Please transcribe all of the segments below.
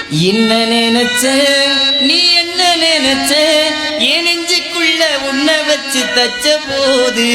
என்ன நினைச்ச நீ என்ன நினைச்ச என் நெஞ்சுக்குள்ள உன்னை வச்சு தச்ச போது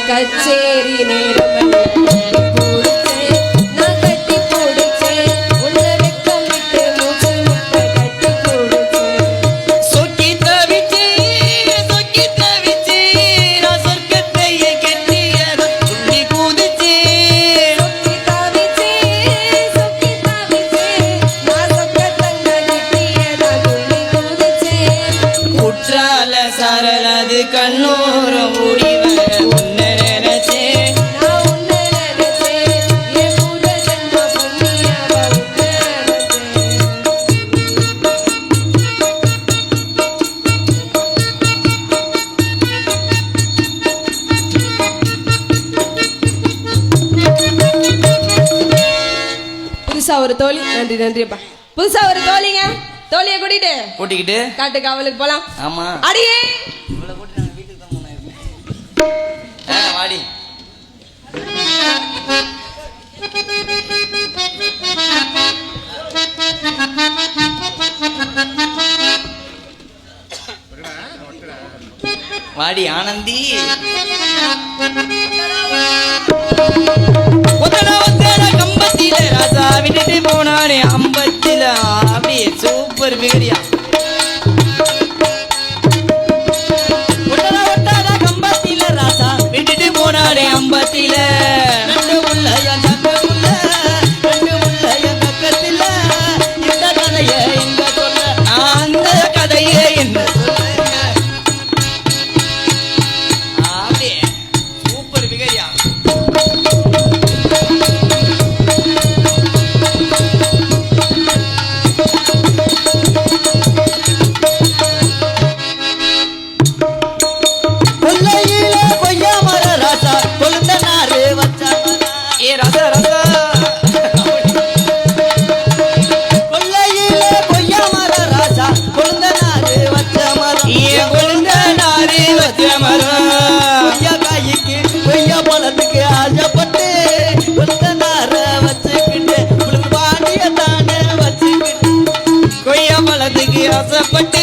கச்சேரி நேரம் சரலது கண்ணோரம் முடிவ புதுசா ஒரு தோழி நன்றி நன்றிப்பா புதுசா ஒரு தோழிங்க தோழியை கூட்டிக்கிட்டு காட்டு காவலுக்கு போலாம் ஆமா அடியே இவ்வளவு கூட்டி நான் வீட்டுக்கு தான் போனேன் வாடி வாடி ஆனந்தி கம்பத்தில ராசா விட்டுட்டு போனானே அம்பத்தில அப்படியே சூப்பர் பிகரியா ஒட்டாத கம்பத்தில ராசா விட்டுட்டு போனானே அம்பத்தில ரெண்டு உள்ள என் பக்கத்துல இந்த கதைய எங்க சொல்ல அந்த கதைய என்ன அப்படியே சூப்பர் பிகரியா ஆசைப்பட்டு